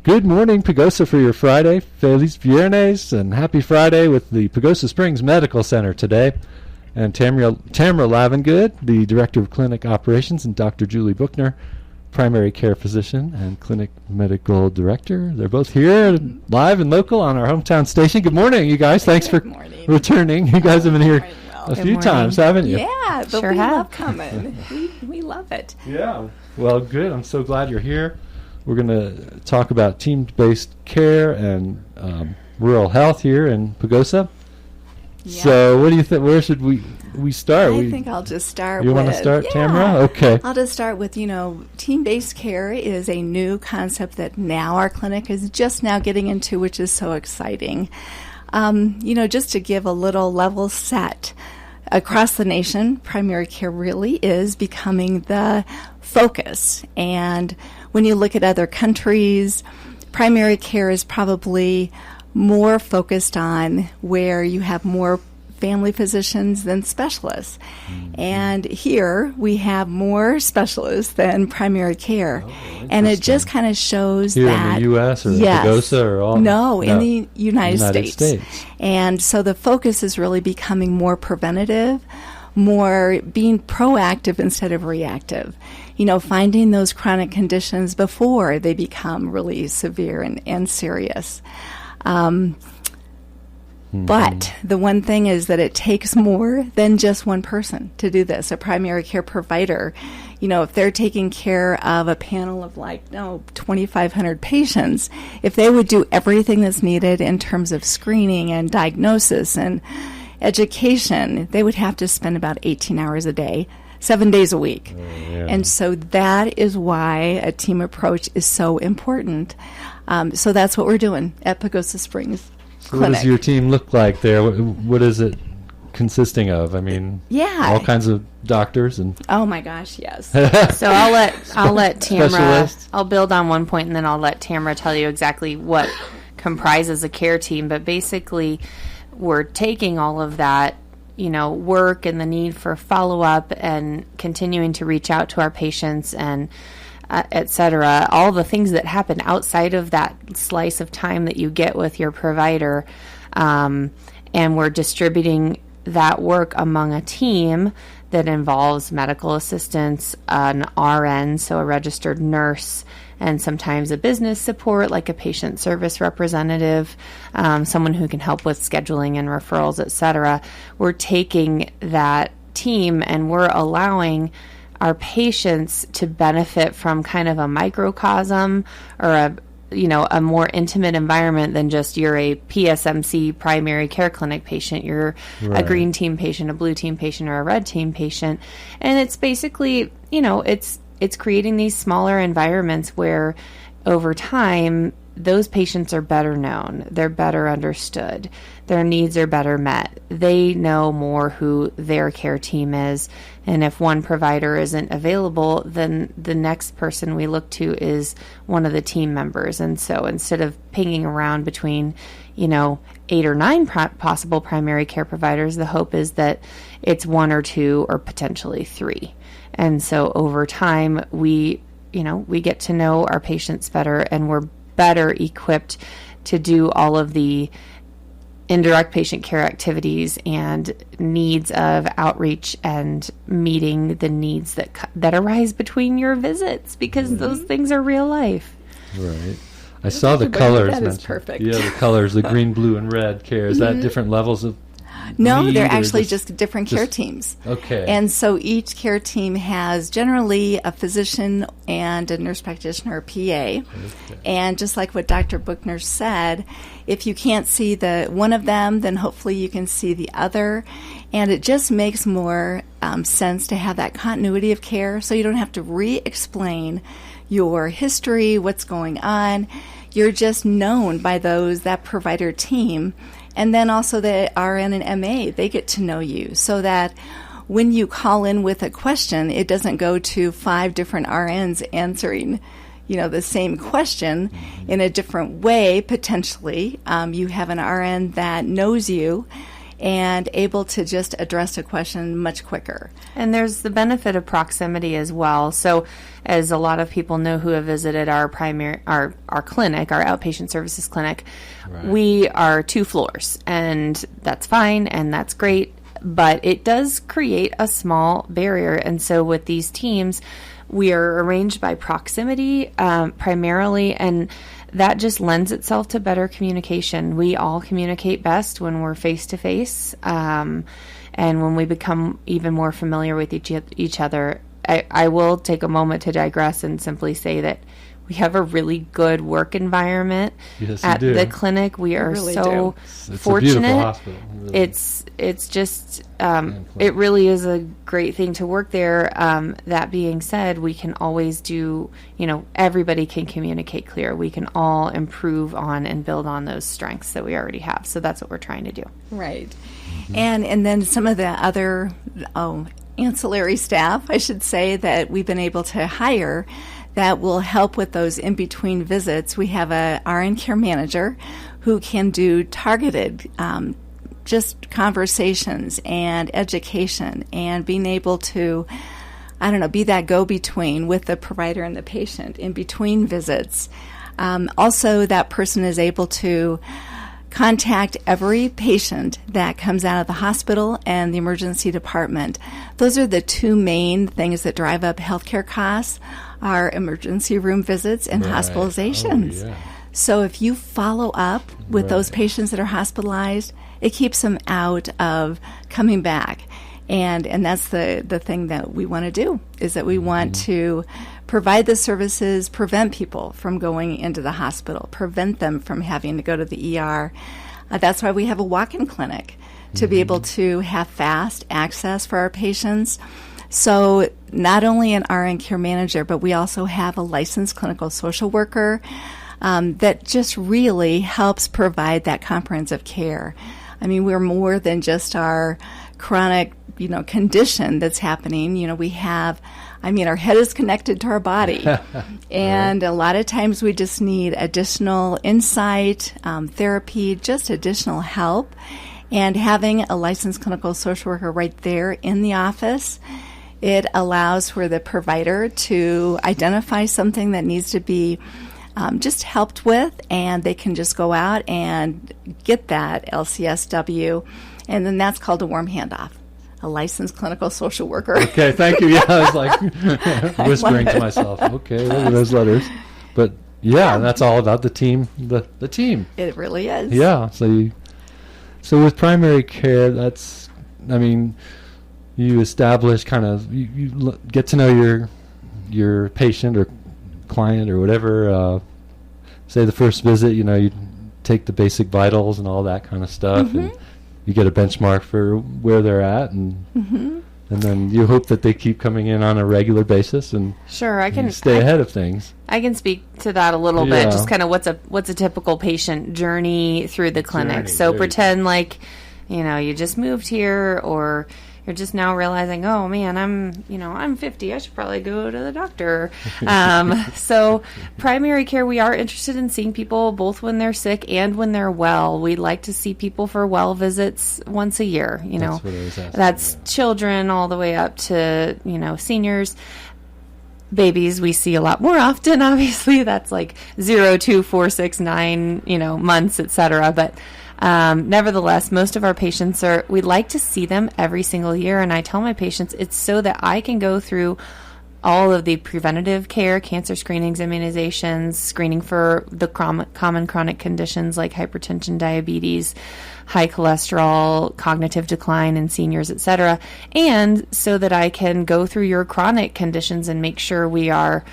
Good morning, Pagosa, for your Friday. Feliz Viernes, and happy Friday with the Pagosa Springs Medical Center today. And Tamra Lavengood, the Director of Clinic Operations, and Dr. Julie Buchner, Primary Care Physician and Clinic Medical Director. They're both here live and local on our hometown station. Good morning, you guys. Thanks for returning. You guys have been here a few times, haven't you? Yeah, but sure we have. love coming. we love it. Yeah. Well, good. I'm so glad you're here. We're going to talk about team-based care and rural health here in Pagosa. Yeah. So what do you think? Where should we start? I think I'll just start You with... want to start, yeah. Tamra? Okay. I'll just start with, team-based care is a new concept that now our clinic is just now getting into, which is so exciting. Just to give a little level set, across the nation, primary care really is becoming the focus. And when you look at other countries, primary care is probably more focused on where you have more family physicians than specialists. Mm-hmm. And here we have more specialists than primary care. Oh, and it just kind of shows here that... in the U.S. or yes, Pagosa or all? No, in the United States. And so the focus is really becoming more preventative, more being proactive instead of reactive. Finding those chronic conditions before they become really severe and serious. But the one thing is that it takes more than just one person to do this. A primary care provider, if they're taking care of a panel of 2,500 patients, if they would do everything that's needed in terms of screening and diagnosis and education, they would have to spend about 18 hours a day, 7 days a week. Oh, yeah. And so that is why a team approach is so important. So that's what we're doing at Pagosa Springs Clinic. What does your team look like there? What is it consisting of? I mean, all kinds of doctors and... Oh my gosh, yes. So I'll let Tamra... I'll build on one point and then I'll let Tamra tell you exactly what comprises a care team. But basically, we're taking all of that work and the need for follow-up and continuing to reach out to our patients and et cetera, all the things that happen outside of that slice of time that you get with your provider, and we're distributing that work among a team that involves medical assistants, an RN, so a registered nurse, and sometimes a business support like a patient service representative, someone who can help with scheduling and referrals, et cetera. We're taking that team and we're allowing our patients to benefit from kind of a microcosm or a more intimate environment than just you're a PSMC primary care clinic patient, you're a green team patient, a blue team patient, or a red team patient. And it's basically, it's creating these smaller environments where over time those patients are better known, they're better understood, their needs are better met. They know more who their care team is, and if one provider isn't available, then the next person we look to is one of the team members. And so instead of pinging around between 8 or 9 possible primary care providers, the hope is that it's 1 or 2 or potentially 3. And so over time we get to know our patients better, and we're better equipped to do all of the indirect patient care activities and needs of outreach and meeting the needs that arise between your visits, because those things are real life. Right. I saw the colors. That is perfect. Yeah, the colors, the green, blue, and red care. Is that different levels of No, they're actually just different care teams. Okay. And so each care team has generally a physician and a nurse practitioner or PA. Okay. And just like what Dr. Buchner said, if you can't see the one of them, then hopefully you can see the other. And it just makes more sense to have that continuity of care, so you don't have to re-explain your history, what's going on. You're just known by that provider team. And then also the RN and MA, they get to know you, so that when you call in with a question, it doesn't go to 5 different RNs answering, the same question in a different way, potentially. You have an RN that knows you and able to just address a question much quicker. And there's the benefit of proximity as well. So as a lot of people know who have visited our clinic, our outpatient services clinic, we are 2 floors, and that's fine and that's great, but it does create a small barrier. And so with these teams, we are arranged by proximity primarily, and that just lends itself to better communication. We all communicate best when we're face-to-face, and when we become even more familiar with each other. I will take a moment to digress and simply say that we have a really good work environment at the clinic. We are really so fortunate. It's a beautiful hospital. Really. It's just it really is a great thing to work there. That being said, we can always do, everybody can communicate clear. We can all improve on and build on those strengths that we already have. So that's what we're trying to do. Right. Mm-hmm. And then some of the other ancillary staff, I should say, that we've been able to hire that will help with those in-between visits. We have a RN care manager who can do targeted just conversations and education and being able to, be that go-between with the provider and the patient in between visits. Also, that person is able to contact every patient that comes out of the hospital and the emergency department. Those are the 2 main things that drive up healthcare costs, are emergency room visits and hospitalizations. Oh, yeah. So if you follow up with those patients that are hospitalized, it keeps them out of coming back. And that's the thing that we want to do, is that we want to provide the services, prevent people from going into the hospital, prevent them from having to go to the ER. That's why we have a walk-in clinic, to be able to have fast access for our patients. So not only an RN care manager, but we also have a licensed clinical social worker that just really helps provide that comprehensive care. I mean, we're more than just our chronic, condition that's happening. We have, our head is connected to our body. And a lot of times we just need additional insight, therapy, just additional help. And having a licensed clinical social worker right there in the office, it allows for the provider to identify something that needs to be just helped with, and they can just go out and get that LCSW, and then that's called a warm handoff, a licensed clinical social worker. Okay, thank you. Yeah, I was like whispering to myself, okay, what are those letters? But yeah, that's all about the team, the team. It really is. Yeah, so with primary care, that's, you establish you get to know your patient or client or whatever. Say the first visit, you take the basic vitals and all that kind of stuff, and you get a benchmark for where they're at, and then you hope that they keep coming in on a regular basis, and sure, I can stay ahead of things. I can speak to that a little bit, just kind of what's a typical patient journey through the clinic. So pretend like you just moved here, or you're just now realizing, oh man, I'm 50. I should probably go to the doctor. So primary care, we are interested in seeing people both when they're sick and when they're well. We like to see people for well visits once a year. That's what I was asking, that's children all the way up to seniors. Babies we see a lot more often. Obviously, that's like 0, 2, 4, 6, 9, months, etc. But nevertheless, most of our patients we like to see them every single year. And I tell my patients it's so that I can go through all of the preventative care, cancer screenings, immunizations, screening for the common chronic conditions like hypertension, diabetes, high cholesterol, cognitive decline in seniors, etc. And so that I can go through your chronic conditions and make sure we are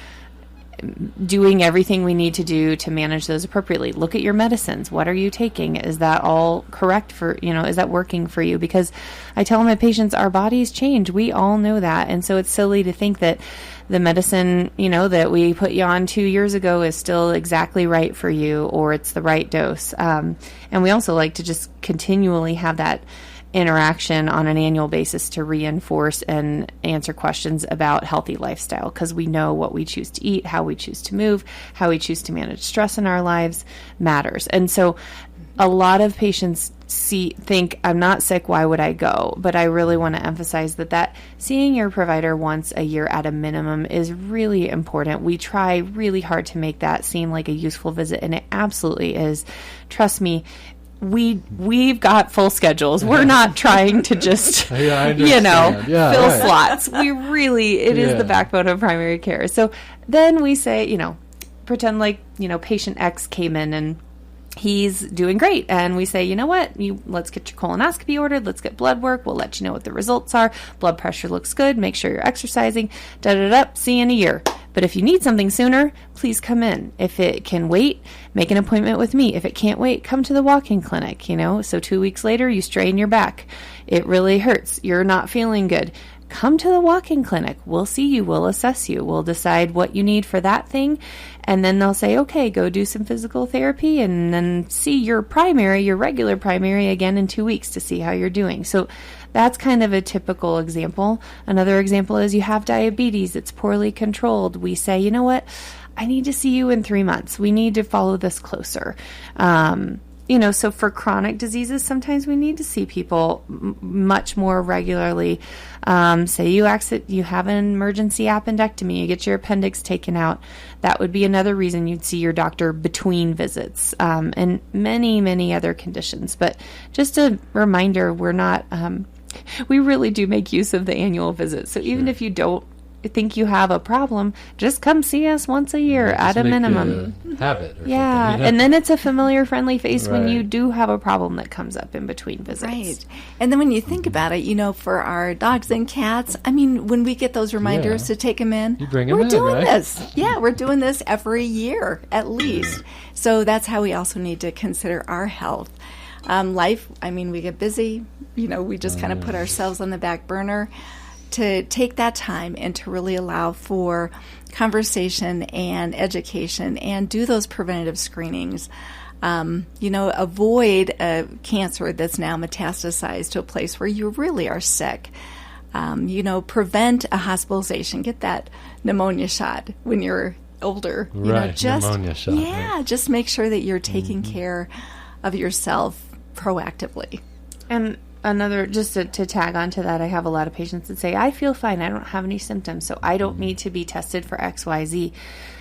doing everything we need to do to manage those appropriately. Look at your medicines. What are you taking? Is that all correct is that working for you? Because I tell my patients our bodies change. We all know that. And so it's silly to think that the medicine, that we put you on 2 years ago is still exactly right for you, or it's the right dose. And we also like to just continually have that interaction on an annual basis to reinforce and answer questions about healthy lifestyle, because we know what we choose to eat, how we choose to move, how we choose to manage stress in our lives matters. And so a lot of patients think I'm not sick, why would I go? But I really want to emphasize that seeing your provider once a year at a minimum is really important. We try really hard to make that seem like a useful visit, and it absolutely is. Trust me, we've got full schedules. We're not trying to just, fill slots. We really, it is the backbone of primary care. So then we say, pretend like, patient X came in and he's doing great. And we say, you know what, let's get your colonoscopy ordered. Let's get blood work. We'll let you know what the results are. Blood pressure looks good. Make sure you're exercising. See you in a year. But if you need something sooner, please come in. If it can wait, make an appointment with me. If it can't wait, come to the walk-in clinic, So 2 weeks later, you strain your back. It really hurts. You're not feeling good. Come to the walk-in clinic. We'll see you. We'll assess you. We'll decide what you need for that thing. And then they'll say, okay, go do some physical therapy and then see your regular primary again in 2 weeks to see how you're doing. So that's kind of a typical example. Another example is you have diabetes. It's poorly controlled. We say, you know what? I need to see you in 3 months. We need to follow this closer. So for chronic diseases, sometimes we need to see people much more regularly. Say you have an emergency appendectomy, you get your appendix taken out. That would be another reason you'd see your doctor between visits, and many, many other conditions. But just a reminder, we really do make use of the annual visit. So even if you don't think you have a problem, just come see us once a year at a minimum. Habit. And then it's a familiar, friendly face when you do have a problem that comes up in between visits. Right. And then when you think about it, for our dogs and cats, when we get those reminders to take them in, we're doing this. Yeah, we're doing this every year at least. So that's how we also need to consider our health. Life, we get busy. We just kind of put ourselves on the back burner. To take that time and to really allow for conversation and education and do those preventative screenings. Avoid a cancer that's now metastasized to a place where you really are sick. Prevent a hospitalization. Get that pneumonia shot when you're older. Pneumonia shot. Yeah, right. Just make sure that you're taking care of yourself proactively. And just to tag on to that, I have a lot of patients that say, I feel fine. I don't have any symptoms, so I don't need to be tested for XYZ.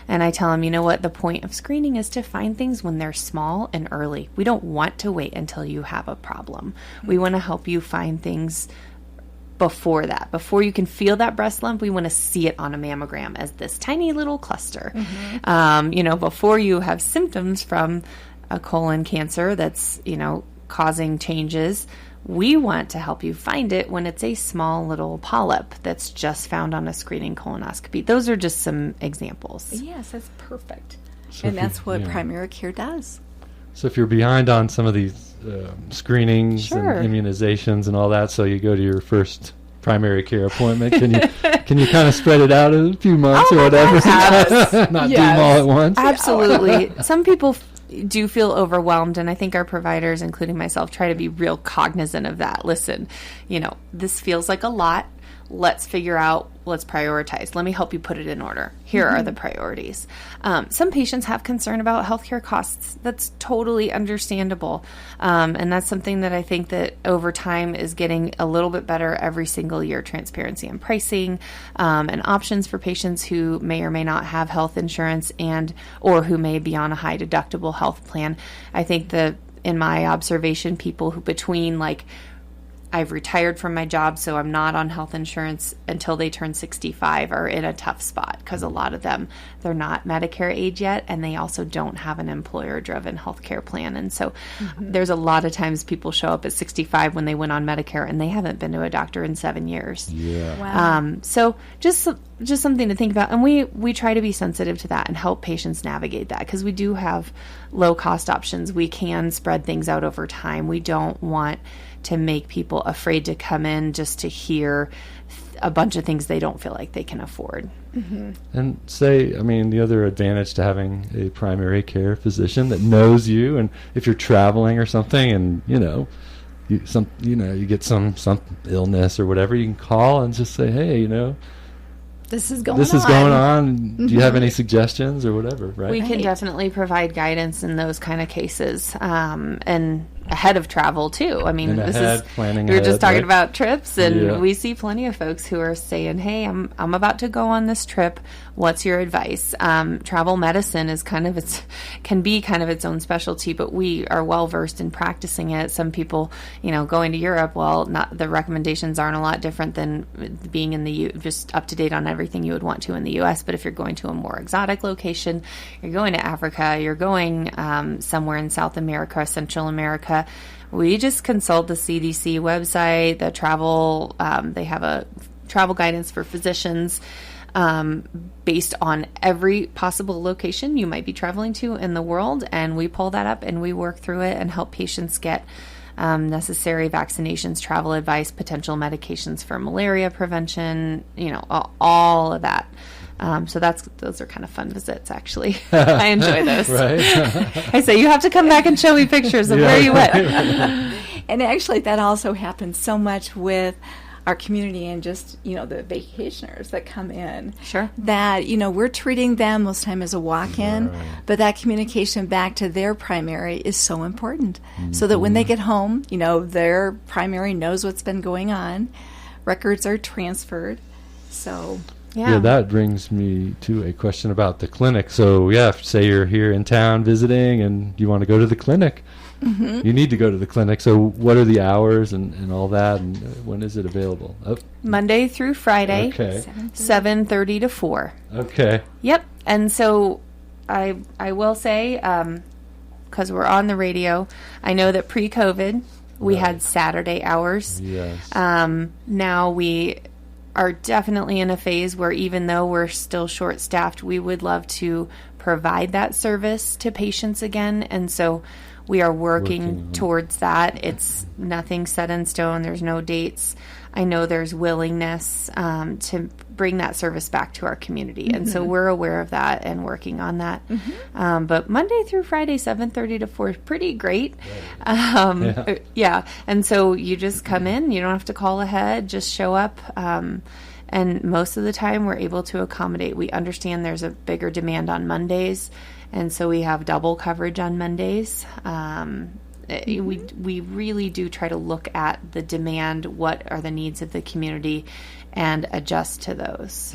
And I tell them, you know what? The point of screening is to find things when they're small and early. We don't want to wait until you have a problem. We want to help you find things before that. Before you can feel that breast lump, we want to see it on a mammogram as this tiny little cluster. Before you have symptoms from a colon cancer that's, causing changes, we want to help you find it when it's a small little polyp that's just found on a screening colonoscopy. Those are just some examples. Yes, that's perfect. And that's what primary care does. So if you're behind on some of these screenings and immunizations and all that, so you go to your first primary care appointment, can you kind of spread it out a few months or whatever? Not do them all at once? Absolutely. Some people do feel overwhelmed, and I think our providers, including myself, try to be real cognizant of that. Listen, this feels like a lot. Let's prioritize. Let me help you put it in order. Here are the priorities. Some patients have concern about healthcare costs. That's totally understandable. And that's something that I think that over time is getting a little bit better every single year. Transparency in pricing, and options for patients who may or may not have health insurance or who may be on a high deductible health plan. I think that in my observation, people who between I've retired from my job, so I'm not on health insurance until they turn 65 are in a tough spot because a lot of them, they're not Medicare age yet, and they also don't have an employer-driven health care plan. And so there's a lot of times people show up at 65 when they went on Medicare and they haven't been to a doctor in 7 years. Yeah. Wow. So just something to think about. And we try to be sensitive to that and help patients navigate that because we do have low-cost options. We can spread things out over time. We don't want to make people afraid to come in just to hear a bunch of things they don't feel like they can afford. And the other advantage to having a primary care physician that knows you, and if you're traveling or something, and you get some illness or whatever, you can call and just say, hey, this is going on. Do you have any suggestions or whatever, right? We can definitely provide guidance in those kind of cases. And ahead of travel too. I mean, we were just talking about trips, and we see plenty of folks who are saying, "Hey, I'm about to go on this trip. What's your advice?" Travel medicine is can be its own specialty, but we are well versed in practicing it. Some people, going to Europe, the recommendations aren't a lot different than being in the just up to date on everything you would want to in the U.S. But if you're going to a more exotic location, you're going to Africa, you're going somewhere in South America, Central America. We just consult the CDC website, the travel, they have a travel guidance for physicians based on every possible location you might be traveling to in the world. And we pull that up and we work through it and help patients get necessary vaccinations, travel advice, potential medications for malaria prevention, all of that. So those are kind of fun visits, actually. I enjoy those. Right. I say, you have to come back and show me pictures of where you went. And actually, that also happens so much with our community and just, the vacationers that come in. Sure. That, we're treating them most of the time as a walk-in, but that communication back to their primary is so important. So that when they get home, their primary knows what's been going on. Records are transferred. So... Yeah, that brings me to a question about the clinic. So, say you're here in town visiting and you want to go to the clinic. You need to go to the clinic. So what are the hours and all that, and when is it available? Monday through Friday, 7:30 to 4. Okay. Yep. And so I will say, because we're on the radio, I know that pre-COVID we had Saturday hours. Yes. Now we are definitely in a phase where, even though we're still short-staffed, we would love to provide that service to patients again. And so we are working towards that. It's nothing set in stone. There's no dates. I know there's willingness to bring that service back to our community. And so we're aware of that and working on that. But Monday through Friday, 7:30 to 4 is pretty great. And so you just come in. You don't have to call ahead. Just show up. And most of the time we're able to accommodate. We understand there's a bigger demand on Mondays. And so we have double coverage on Mondays. We really do try to look at the demand, what are the needs of the community, and adjust to those.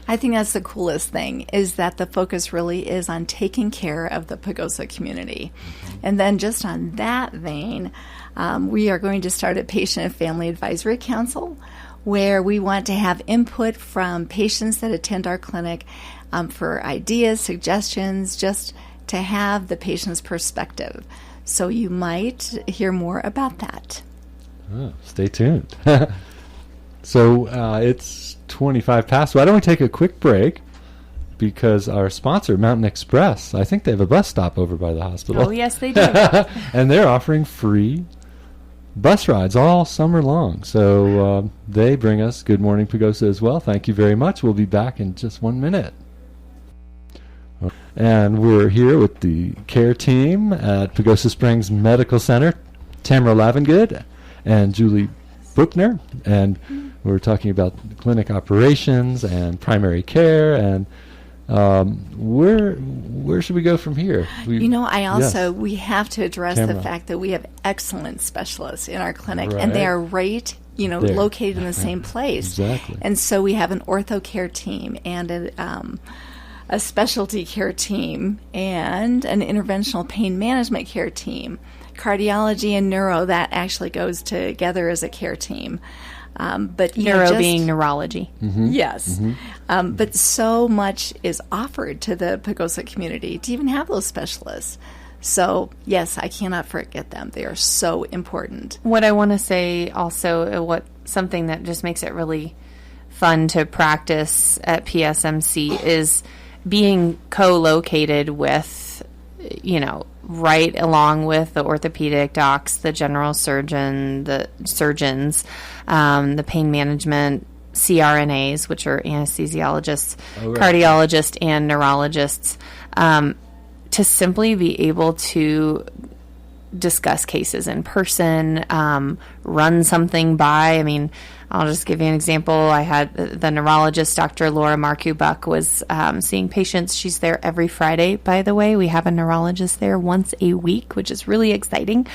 I think that's the coolest thing, is that the focus really is on taking care of the Pagosa community. And then just on that vein, we are going to start a Patient and Family Advisory Council, where we want to have input from patients that attend our clinic for ideas, suggestions, just to have the patient's perspective. So you might hear more about that. Stay tuned. So it's 25 past. Why don't we take a quick break? Because our sponsor, Mountain Express, I think they have a bus stop over by the hospital. Oh, yes, they do. And they're offering free bus rides all summer long. So they bring us Good Morning Pagosa as well. Thank you very much. We'll be back in just 1 minute. And we're here with the care team at Pagosa Springs Medical Center, Tamra Lavengood and Julie Buchner. And we're talking about clinic operations and primary care. And where should we go from here? We have to address the fact that we have excellent specialists in our clinic, and they are located in the same place. Exactly. And so we have an ortho care team and a specialty care team and an interventional pain management care team. Cardiology and neuro, that actually goes together as a care team. But neuro being neurology. Yes. But so much is offered to the Pagosa community to even have those specialists. So, yes, I cannot forget them. They are so important. What I want to say also, something that just makes it really fun to practice at PSMC is being co-located with, right along with the orthopedic docs, the general surgeon, the surgeons, the pain management, CRNAs, which are anesthesiologists, cardiologists, and neurologists, to simply be able to discuss cases in person, run something by. I mean, I'll just give you an example. I had the neurologist, Dr. Laura Marku-Buck, was seeing patients. She's there every Friday, by the way. We have a neurologist there once a week, which is really exciting.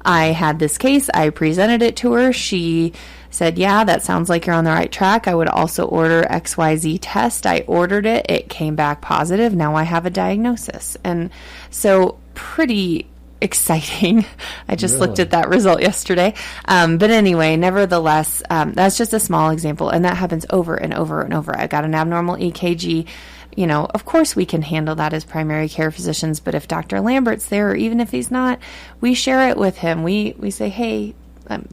I had this case. I presented it to her. She said, yeah, that sounds like you're on the right track. I would also order XYZ test. I ordered it. It came back positive. Now I have a diagnosis. And so pretty exciting. I just looked at that result yesterday. But anyway, nevertheless, that's just a small example. And that happens over and over and over. I got an abnormal EKG. You know, of course we can handle that as primary care physicians, but if Dr. Lambert's there, or even if he's not, we share it with him. We say, hey,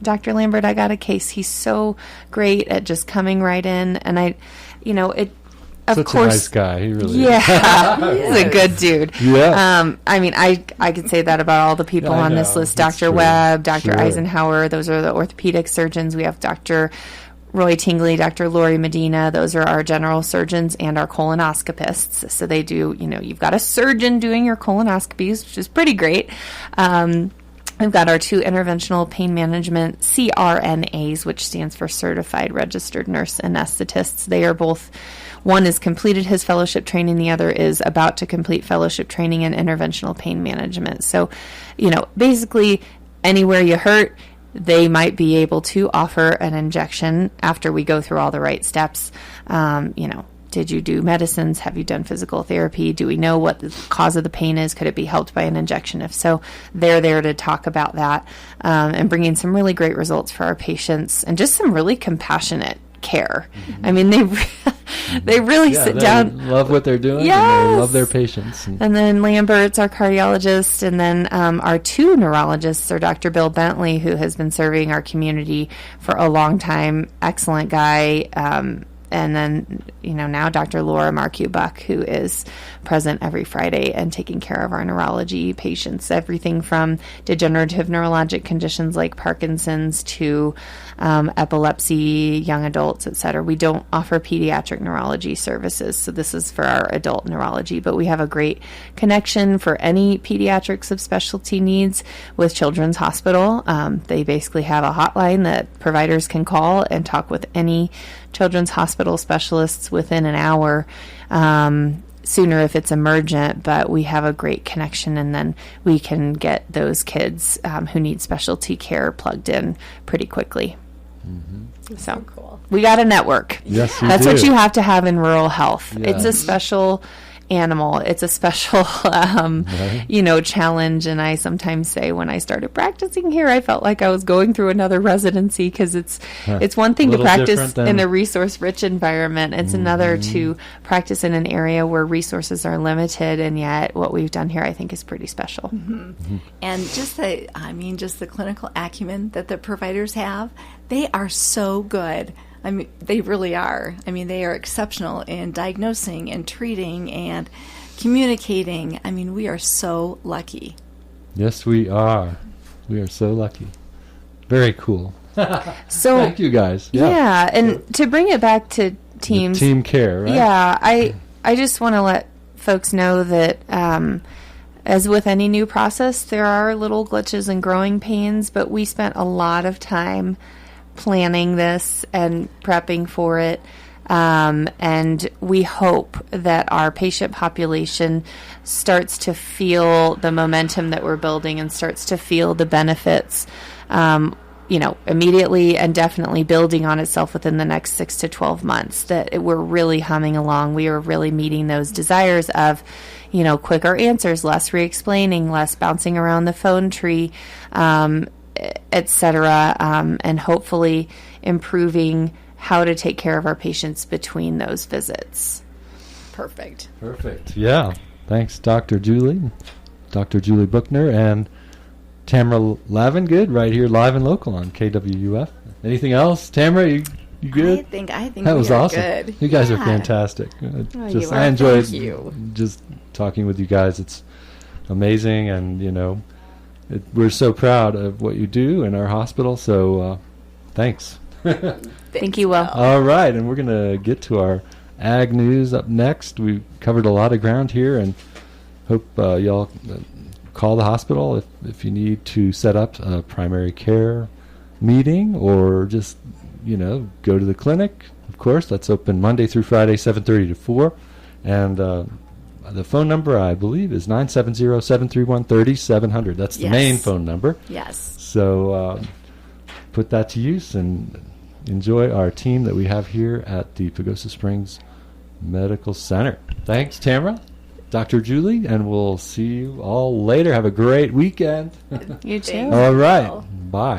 Dr. Lambert, I got a case. He's so great at just coming right in. And of Such course, a nice guy. He really is. He's a good dude. Yeah. I mean, I could say that about all the people on this list. Dr. Webb, Dr. Eisenhower, those are the orthopedic surgeons. We have Dr. Roy Tingley, Dr. Lori Medina, those are our general surgeons and our colonoscopists. So they do, you've got a surgeon doing your colonoscopies, which is pretty great. We've got our 2 interventional pain management CRNAs, which stands for Certified Registered Nurse Anesthetists. They are both, one has completed his fellowship training, the other is about to complete fellowship training in interventional pain management. So, basically anywhere you hurt, they might be able to offer an injection after we go through all the right steps. Did you do medicines? Have you done physical therapy? Do we know what the cause of the pain is? Could it be helped by an injection? If so, they're there to talk about that and bringing some really great results for our patients and just some really compassionate care. Mm-hmm. I mean, they really sit down. Love what they're doing. Yes. And they love their patients. And then Lambert's our cardiologist. And then our 2 neurologists are Dr. Bill Bentley, who has been serving our community for a long time. Excellent guy. And then, now Dr. Laura Marku-Buck, who is present every Friday and taking care of our neurology patients, everything from degenerative neurologic conditions like Parkinson's to epilepsy, young adults, et cetera. We don't offer pediatric neurology services, so this is for our adult neurology, but we have a great connection for any pediatric subspecialty needs with Children's Hospital. They basically have a hotline that providers can call and talk with any Children's Hospital specialists within an hour, sooner if it's emergent, but we have a great connection, and then we can get those kids who need specialty care plugged in pretty quickly. Mm-hmm. So cool. We got a network. Yes, That's do. What you have to have in rural health. Yes. It's a special animal. It's a special, challenge. And I sometimes say when I started practicing here, I felt like I was going through another residency because it's one thing to practice in a resource-rich environment. It's another to practice in an area where resources are limited. And yet what we've done here, I think, is pretty special. Mm-hmm. Mm-hmm. And just the clinical acumen that the providers have, they are so good. I mean, they really are. I mean, they are exceptional in diagnosing and treating and communicating. I mean, we are so lucky. Yes, we are. We are so lucky. Very cool. So thank you guys. Yeah, and to bring it back to teams. The team care, right? Yeah, I just want to let folks know that as with any new process, there are little glitches and growing pains, but we spent a lot of time planning this and prepping for it. And we hope that our patient population starts to feel the momentum that we're building and starts to feel the benefits, immediately and definitely building on itself within the next 6 to 12 months, that we're really humming along. We are really meeting those desires of, quicker answers, less re-explaining, less bouncing around the phone tree, etc., and hopefully improving how to take care of our patients between those visits. Perfect. Yeah. Thanks, Dr. Julie Buchner, and Tamra Lavengood, right here live and local on KWUF. Anything else? Tamra, you good? I think that was awesome. Good. You guys are fantastic. I enjoyed just talking with you guys. It's amazing, and we're so proud of what you do in our hospital, so thanks. Thank you, Will. All right, and we're going to get to our ag news up next. We've covered a lot of ground here, and hope y'all call the hospital if you need to set up a primary care meeting, or just, go to the clinic. Of course, that's open Monday through Friday, 7:30 to 4. And the phone number, I believe, is 970-731-3700. That's the main phone number. Yes. So put that to use and enjoy our team that we have here at the Pagosa Springs Medical Center. Thanks, Tamra, Dr. Julie, and we'll see you all later. Have a great weekend. You too. All right. Bye.